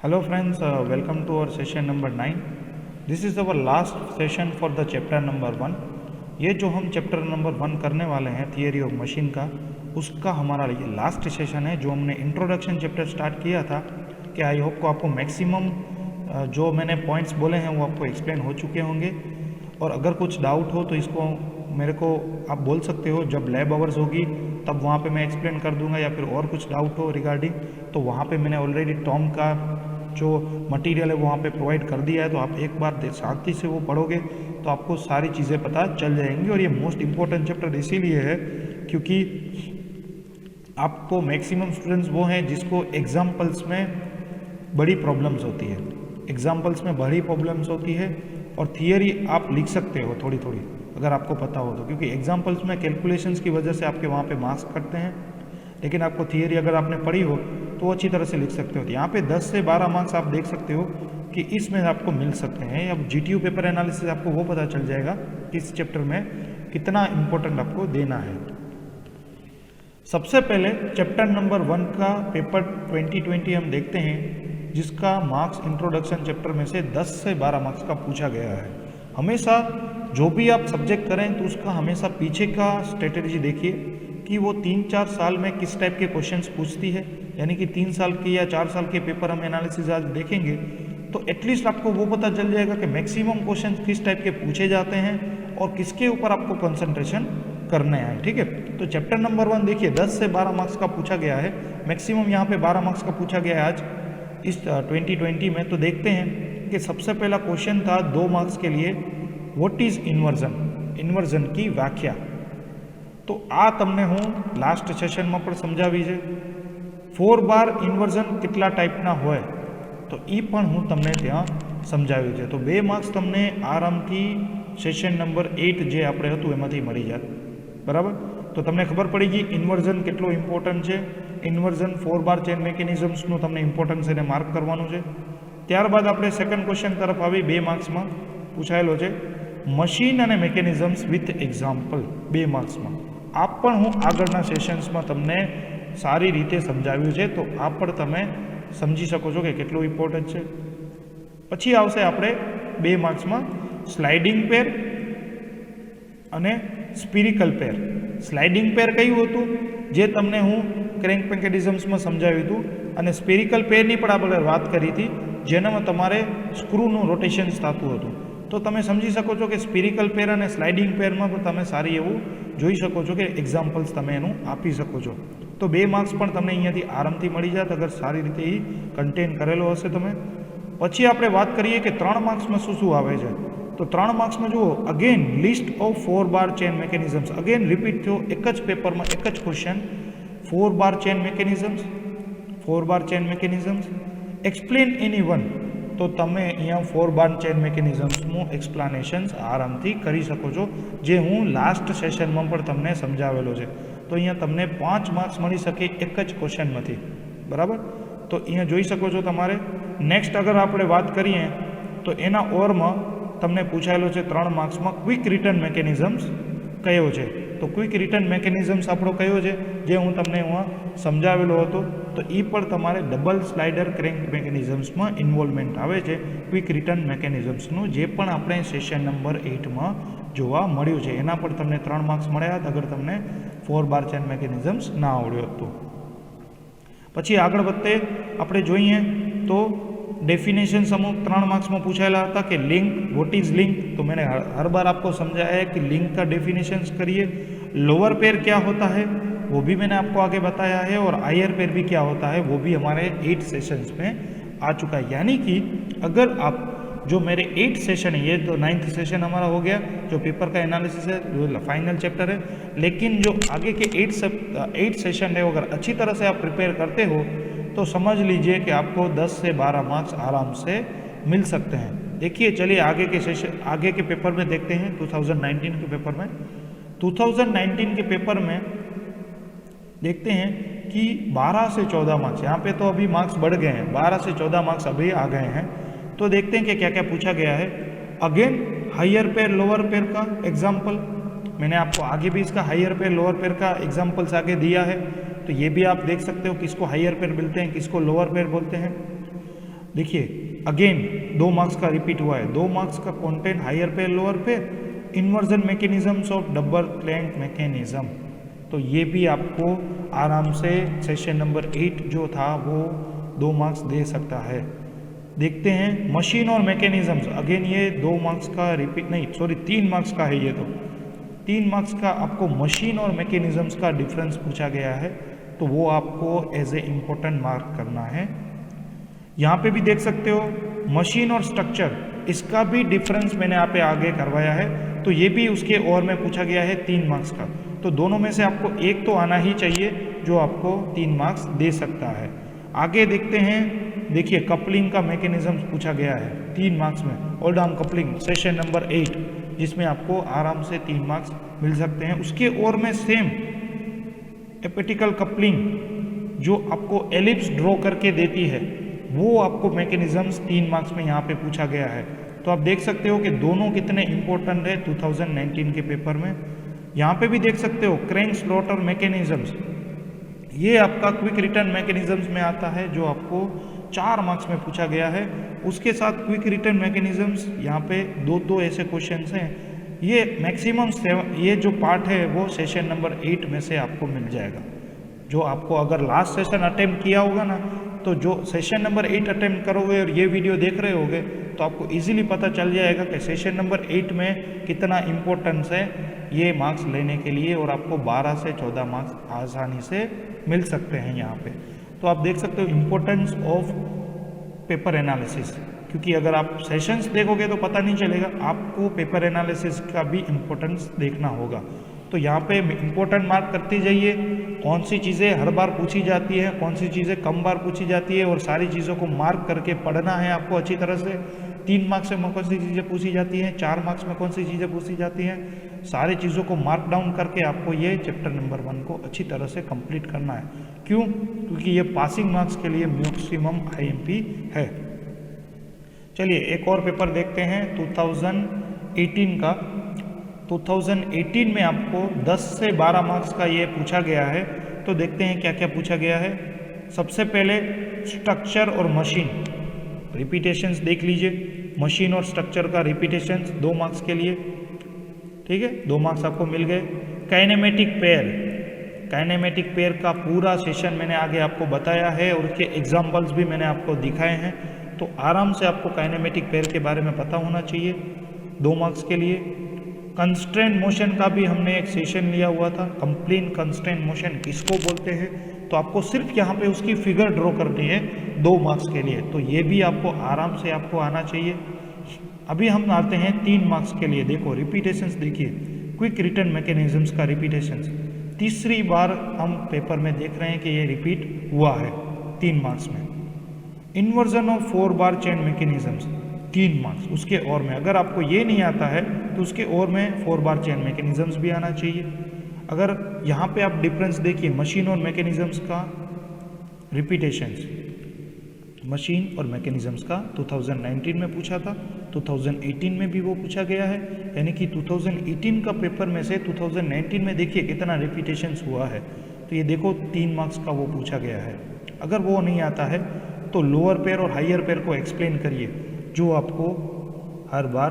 Hello friends, welcome to our session number 9. This is our last session for the chapter number 1. ये जो हम chapter number 1 करने वाले हैं थियरी ऑफ मशीन का, उसका हमारा ये लास्ट सेशन है। जो हमने इंट्रोडक्शन चैप्टर स्टार्ट किया था कि आई होप को आपको मैक्सिमम जो मैंने पॉइंट्स बोले हैं वो आपको एक्सप्लेन हो चुके होंगे। और अगर कुछ डाउट हो तो इसको मेरे को आप बोल सकते हो, जब लैब आवर्स होगी तब वहाँ पे मैं एक्सप्लेन कर दूंगा, या फिर और कुछ डाउट हो रिगार्डिंग तो वहाँ पे मैंने ऑलरेडी टॉम का जो मटेरियल है वो वहाँ पे प्रोवाइड कर दिया है। तो आप एक बार शांति से वो पढ़ोगे तो आपको सारी चीज़ें पता चल जाएंगी। और ये मोस्ट इम्पोर्टेंट चैप्टर इसीलिए है क्योंकि आपको मैक्सिमम स्टूडेंट्स वो हैं जिसको एग्जाम्पल्स में बड़ी प्रॉब्लम्स होती है, एग्जाम्पल्स में बड़ी प्रॉब्लम्स होती है। और थियरी आप लिख सकते हो थोड़ी थोड़ी अगर आपको पता हो तो, क्योंकि एग्जाम्पल्स में कैलकुलेशंस की वजह से आपके वहाँ पे मार्क्स कटते हैं। लेकिन आपको थियरी अगर आपने पढ़ी हो तो अच्छी तरह से लिख सकते हो। तो यहाँ पे 10 से 12 मार्क्स आप देख सकते हो कि इसमें आपको मिल सकते हैं। अब GTU पेपर एनालिसिस आपको वो पता चल जाएगा कि इस चैप्टर में कितना इम्पोर्टेंट आपको देना है। सबसे पहले चैप्टर नंबर 1 का पेपर 2020 हम देखते हैं, जिसका मार्क्स इंट्रोडक्शन चैप्टर में से 10 से 12 मार्क्स का पूछा गया है। हमेशा जो भी आप सब्जेक्ट करें तो उसका हमेशा पीछे का स्ट्रेटेजी देखिए कि वो 3-4 साल में किस टाइप के क्वेश्चंस पूछती है। यानी कि 3 साल के या 4 साल के पेपर हम एनालिसिस आज देखेंगे तो एटलीस्ट आपको वो पता चल जाएगा कि मैक्सिमम क्वेश्चंस किस टाइप के पूछे जाते हैं और किसके ऊपर आपको कंसंट्रेशन करने हैं। ठीक है, तो चैप्टर नंबर 1 देखिए 10 से 12 मार्क्स का पूछा गया है। मैक्सिमम यहाँ पे 12 मार्क्स का पूछा गया है आज इस 2020 में। तो देखते हैं कि सबसे पहला क्वेश्चन था 2 मार्क्स के लिए, व्हाट इज इन्वर्जन, इन्वर्जन की व्याख्या। तो आ तमने हूँ लास्ट सेशन में पण समझावी है। 4 बार इन्वर्जन कितला टाइपना होय तो ई पण हूँ तमने त्यां समझाव्युं छे। तो 2 मार्क्स तमने आरामथी सेशन नंबर 8 जे आपणे हतुं एमांथी मळी जात, बराबर। तो तमने खबर पड़ी गई इन्वर्जन केटलो इम्पोर्टન્ટ है। इन्वर्जन 4 बार चेन मेकेनिजम्सनुं तमने इम्पोर्टन्स एने मार्क करवानुं छे। त्यारबाद आपणे सेकंड क्वेश्चन तरफ आवी। 2 मार्क्स में पूछायेलो छे मशीन अने मेकेनिजम्स विथ एक्जाम्पल, 2 मार्क्स में। आप पण हूँ आगळना सेशन्स में तमने सारी रीते समझाव्युं छे, तो आ पण तमे समझी शको छो कि केटलो इम्पोर्टન્ટ छे। पछी आवशे आपणे 2 मार्क्स में स्लाइडिंग पेर अने स्पिरिकल पेर। स्लाइडिंग पेर कयुं हतुं जे तमने हूँ क्रेंक मेकेनिजम्स में समझाव्युं हतुं, अने स्पिरिकल पेरनी पण आपणे वात करी थी जेनामां तमारे स्क्रूनुं रोटेशन्स थतुं हतुं। तो तमे समझी शको छो कि स्पिरिकल पेर अने स्लाइडिंग पेर में पण तमे सारी एवुं जोई शको छो कि एक्जाम्पल्स तमे एनुं आपी शको छो। तो 2 मार्क्स पण तमने अहींयाथी आरामथी मळी जात अगर सारी रीते ई कंटेन करेलो हशे तमे। पछी आपणे वात करीए कि 3 मार्क्स में शुं आवे छे। तो 3 मार्क्स में जुओ again list of 4 bar chain mechanisms. Again repeat थयो एक ज पेपर में एक ज question, 4 bar chain mechanisms, 4 bar chain mechanisms explain any one. तो तमे अहींया 4 बार चेन मेकेनिजम्सनुं एक्सप्लेनेशन्स आरामथी करी शको छो, जे हूँ लास्ट सेशन में पण तमने समझावेलो छे। तो अहींया तमने 5 मार्क्स मळी शके एक ज क्वेश्चन मांथी, बराबर। तो अहींया जोई शको छो तमारे। नेक्स्ट अगर आपणे वात करीए तो एना ओर में तमने पूछायेलो छे 3 मार्क्स में क्विक रिटर्न मेकेनिजम्स कयो छे। तो क्विक रिटर्न मेकेनिजम्स आपणो कयो छे जे हूँ तमने वहाँ समझावेलो हतो। तो ई पण तमारे डबल स्लाइडर क्रेंक मेकेनिजम्स में इन्वोल्वमेंट आवे छे क्विक रिटर्न मेकेनिजम्सनुं, जे पण आपणे सेशन नंबर 8 में जोवा मळ्युं छे। एना पर तमने 3 मार्क्स मळ्या अगर तमने 4 बार चेन मेकेनिजम्स ना आवड्यो तो। पछी आगळ वधते आपणे जोईए तो डेफिनेशंस अमुक 3 मार्क्स में पूछाયેલા था कि लिंक, व्हाट इज लिंक। तो मैंने हर बार आपको समझाया है कि लिंक का डेफिनेशंस करिए। लोअर पेयर क्या होता है वो भी मैंने आपको आगे बताया है, और हायर पेयर भी क्या होता है वो भी हमारे 8 सेशंस में आ चुका है। यानी कि अगर आप जो मेरे 8 सेशन है, ये तो 9th सेशन हमारा हो गया जो पेपर का एनालिसिस है, जो फाइनल चैप्टर है। लेकिन जो आगे के 8 सेशन है अगर अच्छी तरह से आप प्रिपेयर करते हो तो समझ लीजिए कि आपको 10 से 12 मार्क्स आराम से मिल सकते हैं। देखिए चलिए आगे के सेशन, आगे के पेपर में देखते हैं। 2019 के पेपर में 2019 के पेपर में देखते हैं कि 12 से 14 मार्क्स, यहाँ पे तो अभी मार्क्स बढ़ गए हैं, 12 से 14 मार्क्स अभी आ गए हैं। तो देखते हैं कि क्या क्या पूछा गया है। Again higher pair lower pair का एग्जाम्पल, मैंने आपको आगे भी इसका हायर पेयर लोअर पेयर का एग्जाम्पल्स आगे दिया है। तो ये भी आप देख सकते हो किसको हायर पेयर बोलते हैं, किसको लोअर पेयर बोलते हैं। देखिए अगेन 2 मार्क्स का रिपीट हुआ है, 2 मार्क्स का content higher pair lower pair, inversion mechanisms of double crank mechanism. तो ये भी आपको आराम से सेशन नंबर 8 जो था वो 2 मार्क्स दे सकता है। देखते हैं मशीन और मैकेनिज्म्स, अगेन ये 2 मार्क्स का रिपीट नहीं, सॉरी 3 मार्क्स का है ये, तो 3 मार्क्स का आपको मशीन और मैकेनिज्म्स का डिफरेंस पूछा गया है, तो वो आपको एज ए इम्पोर्टेंट मार्क करना है। यहाँ पे भी देख सकते हो मशीन और स्ट्रक्चर, इसका भी डिफरेंस मैंने यहाँ पे आगे करवाया है, तो ये भी उसके और में पूछा गया है 3 मार्क्स का। तो दोनों में से आपको एक तो आना ही चाहिए जो आपको 3 मार्क्स दे सकता है। आगे देखते हैं, देखिए कपलिंग का मैकेनिज्म पूछा गया है 3 मार्क्स में, old arm coupling session number 8, जिसमें आपको आराम से 3 मार्क्स मिल सकते हैं। उसके और में सेम एपिटिकल कपलिंग जो आपको एलिप्स ड्रॉ करके देती है, वो आपको मैकेनिज्म्स 3 मार्क्स में यहाँ पे पूछा गया है। तो आप देख सकते हो कि दोनों कितने इंपॉर्टेंट है 2019 के पेपर में। यहाँ पे भी देख सकते हो क्रैंक स्लॉटर मैकेनिज्म्स, ये आपका क्विक रिटर्न मैकेनिज्म्स में आता है जो आपको 4 मार्क्स में पूछा गया है। उसके साथ क्विक रिटर्न मैकेनिज्म्स यहाँ पे दो ऐसे क्वेश्चंस हैं, ये मैक्सिमम 7, ये जो पार्ट है वो सेशन नंबर 8 में से आपको मिल जाएगा। जो आपको अगर लास्ट सेशन अटेम्प्ट किया होगा ना, तो जो सेशन नंबर 8 अटेम्प्ट करोगे और ये वीडियो देख रहे होगे तो आपको इजीली पता चल जाएगा कि सेशन नंबर 8 में कितना इम्पोर्टेंस है ये मार्क्स लेने के लिए, और आपको 12 से 14 मार्क्स आसानी से मिल सकते हैं यहाँ पे। तो आप देख सकते हो इम्पोर्टेंस ऑफ पेपर एनालिसिस, क्योंकि अगर आप सेशंस देखोगे तो पता नहीं चलेगा, आपको पेपर एनालिसिस का भी इम्पोर्टेंस देखना होगा। तो यहाँ पे इम्पोर्टेंट मार्क करते जाइए, कौन सी चीज़ें हर बार पूछी जाती है, कौन सी चीज़ें कम बार पूछी जाती है, और सारी चीज़ों को मार्क करके पढ़ना है आपको अच्छी तरह से। 3 मार्क्स में कौन सी चीज़ें पूछी जाती हैं, 4 मार्क्स में कौन सी चीज़ें पूछी जाती हैं, सारी चीज़ों को मार्क डाउन करके आपको ये चैप्टर नंबर 1 को अच्छी तरह से कंप्लीट करना है। क्यों? क्योंकि ये पासिंग मार्क्स के लिए मैक्सिमम IMP है। चलिए एक और पेपर देखते हैं 2018 का। 2018 में आपको 10 से 12 मार्क्स का ये पूछा गया है। तो देखते हैं क्या क्या पूछा गया है। सबसे पहले स्ट्रक्चर और मशीन, रिपीटेशंस देख लीजिए, मशीन और स्ट्रक्चर का रिपीटेशंस 2 मार्क्स के लिए, ठीक है, 2 मार्क्स आपको मिल गए। काइनेमेटिक पेयर, काइनेमेटिक पेयर का पूरा सेशन मैंने आगे आपको बताया है और उसके एग्जाम्पल्स भी मैंने आपको दिखाए हैं, तो आराम से आपको काइनेमेटिक पेयर के बारे में पता होना चाहिए 2 मार्क्स के लिए। कंस्ट्रेंट मोशन का भी हमने एक सेशन लिया हुआ था, कंप्लीट कंस्ट्रेंट मोशन किसको बोलते हैं, तो आपको सिर्फ यहाँ पे उसकी फिगर ड्रॉ करनी है 2 मार्क्स के लिए, तो ये भी आपको आराम से आपको आना चाहिए। अभी हम आते हैं 3 मार्क्स के लिए। देखो रिपीटेशंस देखिए, क्विक रिटर्न मैकेनिज्म्स का रिपीटेशंस तीसरी बार हम पेपर में देख रहे हैं कि ये रिपीट हुआ है 3 मार्क्स में। Inversion of 4 bar chain mechanisms 3 marks, उसके और में अगर आपको ये नहीं आता है तो उसके और में 4 बार चेन मैकेनिज्म्स भी आना चाहिए। अगर यहाँ पे आप डिफरेंस देखिए मशीन और मैकेनिज्म्स का रिपीटेशंस, मशीन और मैकेनिज्म्स का 2019 में पूछा था, 2018 में भी वो पूछा गया है, यानी कि 2018 का पेपर में से 2019 में देखिए कितना रिपीटेशंस हुआ है। तो ये देखो 3 मार्क्स का वो पूछा गया है। अगर वो नहीं आता है तो लोअर पेयर और हायर पेयर को एक्सप्लेन करिए, जो आपको हर बार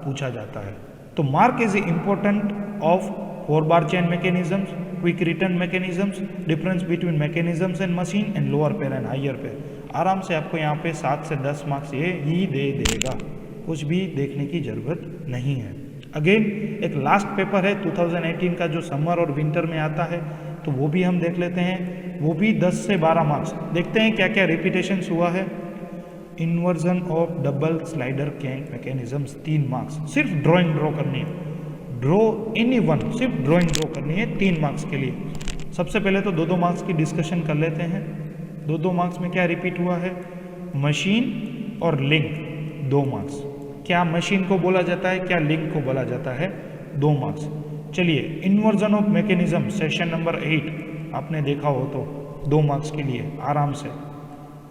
पूछा जाता है। तो mark is important of 4 bar chain mechanisms, quick return mechanisms, difference between mechanisms and machine and lower pair and higher pair. आराम से आपको यहाँ पे 7 से 10 मार्क्स ये ही दे देगा, कुछ भी देखने की ज़रूरत नहीं है। अगेन एक लास्ट पेपर है 2018 का जो समर और विंटर में आता है, तो वो भी हम देख लेते हैं। वो भी 10 से 12 मार्क्स। देखते हैं क्या क्या रिपीटेशंस हुआ है। Inversion of double slider clank mechanisms 3 marks, सिर्फ ड्राइंग ड्रॉ करनी है, ड्रॉ एनी वन, सिर्फ ड्राइंग ड्रॉ करनी है 3 मार्क्स के लिए। सबसे पहले तो 2-2 मार्क्स की डिस्कशन कर लेते हैं। 2-2 मार्क्स में क्या रिपीट हुआ है, मशीन और लिंक 2 मार्क्स। क्या मशीन को बोला जाता है, क्या लिंक को बोला जाता है, 2 मार्क्स। चलिए inversion of mechanism session number 8 आपने देखा हो तो 2 मार्क्स के लिए आराम से।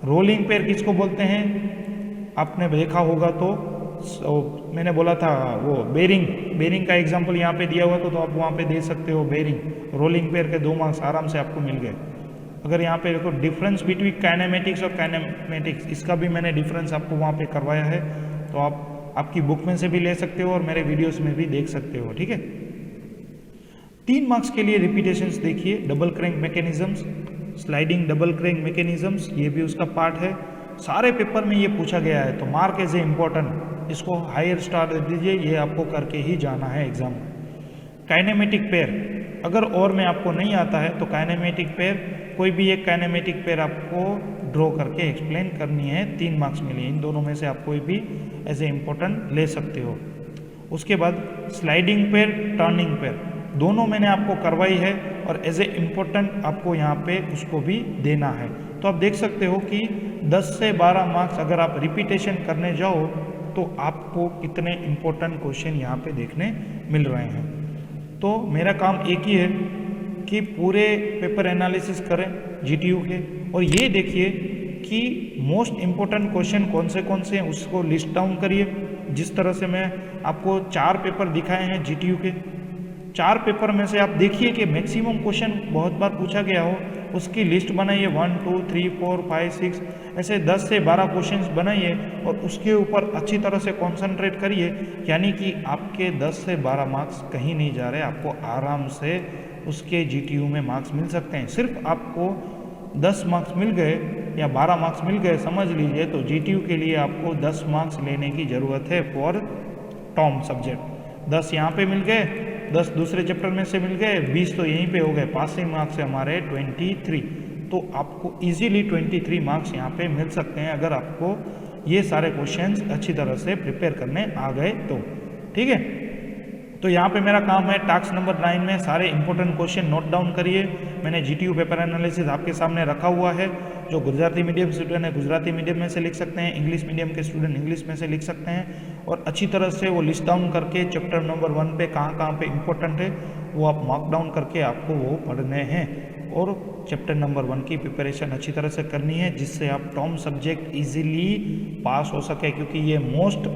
रोलिंग पेयर किसको बोलते हैं आपने देखा होगा तो मैंने बोला था वो बेरिंग का एग्जांपल यहाँ पे दिया हुआ तो आप वहाँ पे दे सकते हो बेरिंग। रोलिंग पेयर के 2 मार्क्स आराम से आपको मिल गए। अगर यहाँ पे देखो डिफरेंस बिटवीन काइनेमेटिक्स और काइनेमेटिक्स, इसका भी मैंने डिफरेंस आपको वहाँ पे करवाया है, तो आप आपकी बुक में से भी ले सकते हो और मेरे वीडियोस में भी देख सकते हो। ठीक है, 3 मार्क्स के लिए रिपीटेशंस देखिए, double crank mechanisms, sliding double crank mechanisms, ये भी उसका पार्ट है। सारे पेपर में ये पूछा गया है, तो मार्क एज ए इम्पोर्टेंट, इसको हायर स्टार दे दीजिए, ये आपको करके ही जाना है एग्जाम में। काइनेमेटिक पेयर, अगर और में आपको नहीं आता है तो काइनेमेटिक पेयर, कोई भी एक काइनेमेटिक पेयर आपको ड्रॉ करके एक्सप्लेन करनी है, 3 मार्क्स मिले, इन दोनों में से आप कोई भी एज ए इम्पोर्टेंट ले सकते हो। उसके बाद स्लाइडिंग पेयर, टर्निंग पेयर, दोनों मैंने आपको करवाई है और एज ए इम्पोर्टेंट आपको यहाँ पे उसको भी देना है। तो आप देख सकते हो कि 10 से 12 मार्क्स अगर आप रिपीटेशन करने जाओ तो आपको कितने इम्पोर्टेंट क्वेश्चन यहाँ पे देखने मिल रहे हैं। तो मेरा काम एक ही है कि पूरे पेपर एनालिसिस करें जीटीयू के, और ये देखिए कि मोस्ट इम्पोर्टेंट क्वेश्चन कौन से हैं उसको लिस्ट डाउन करिए। जिस तरह से मैं आपको 4 पेपर दिखाए हैं जीटीयू के, 4 पेपर में से आप देखिए कि मैक्सिमम क्वेश्चन बहुत बार पूछा गया हो, उसकी लिस्ट बनाइए, 1 2 3 4 5 6 ऐसे 10 से 12 क्वेश्चंस बनाइए और उसके ऊपर अच्छी तरह से कंसंट्रेट करिए, यानी कि आपके 10 से 12 मार्क्स कहीं नहीं जा रहे, आपको आराम से उसके जीटीयू में मार्क्स मिल सकते हैं। सिर्फ आपको 10 मार्क्स मिल गए या 12 मार्क्स मिल गए समझ लीजिए, तो जीटीयू के लिए आपको 10 मार्क्स लेने की ज़रूरत है फॉर टॉम सब्जेक्ट। 10 यहाँ पे मिल गए, 10 दूसरे चैप्टर में से मिल गए, 20 तो यहीं पे हो गए, पासिंग मार्क्स है हमारे 23, तो आपको इजीली 23 मार्क्स यहाँ पे मिल सकते हैं अगर आपको ये सारे क्वेश्चंस अच्छी तरह से प्रिपेयर करने आ गए तो। ठीक है, तो यहाँ पे मेरा काम है टास्क नंबर 9 में सारे इंपॉर्टेंट क्वेश्चन नोट डाउन करिए। मैंने जीटीयू पेपर एनालिसिस आपके सामने रखा हुआ है। जो गुजराती मीडियम स्टूडेंट है गुजराती मीडियम में से लिख सकते हैं, इंग्लिश मीडियम के स्टूडेंट इंग्लिश में से लिख सकते हैं, और अच्छी तरह से वो लिस्ट डाउन करके चैप्टर नंबर 1 पे कहाँ पे इंपॉर्टेंट है वो आप मार्क डाउन करके आपको वो पढ़ने हैं, और चैप्टर नंबर 1 की प्रिपरेशन अच्छी तरह से करनी है जिससे आप टॉम सब्जेक्ट इजीली पास हो सके, क्योंकि ये मोस्ट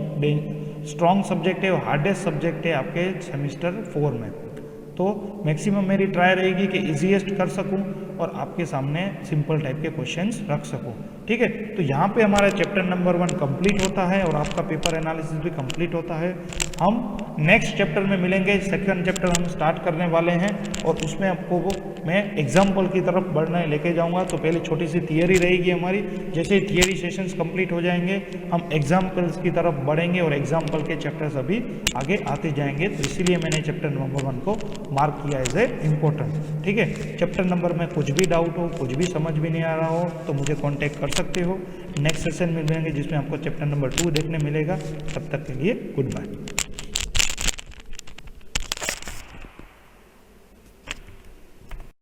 स्ट्रॉन्ग सब्जेक्ट है और हार्डेस्ट सब्जेक्ट है आपके सेमिस्टर 4 में। तो मैक्सिमम मेरी ट्राई रहेगी कि इजीएस्ट कर सकूं और आपके सामने सिंपल टाइप के क्वेश्चंस रख सकूं। ठीक है, तो यहाँ पे हमारा चैप्टर नंबर 1 कंप्लीट होता है और आपका पेपर एनालिसिस भी कंप्लीट होता है। हम नेक्स्ट चैप्टर में मिलेंगे, सेकंड चैप्टर हम स्टार्ट करने वाले हैं और उसमें आपको मैं एग्जाम्पल की तरफ बढ़ने लेके जाऊँगा। तो पहले छोटी सी थियरी रहेगी हमारी, जैसे ही थियरी सेशंस कंप्लीट हो जाएंगे हम एग्जाम्पल्स की तरफ बढ़ेंगे और एग्जाम्पल के चैप्टर्स अभी आगे आते जाएंगे। तो इसीलिए मैंने चैप्टर नंबर 1 को मार्क किया एज ए इम्पोर्टेंट। ठीक है, चैप्टर नंबर में कुछ भी डाउट हो, कुछ भी समझ भी नहीं आ रहा हो तो मुझे कांटेक्ट कर सकते हो। नेक्स्ट सेशन में मिलेंगे जिसमें आपको चैप्टर नंबर 2 देखने मिलेगा। तब तक के लिए गुड बाय।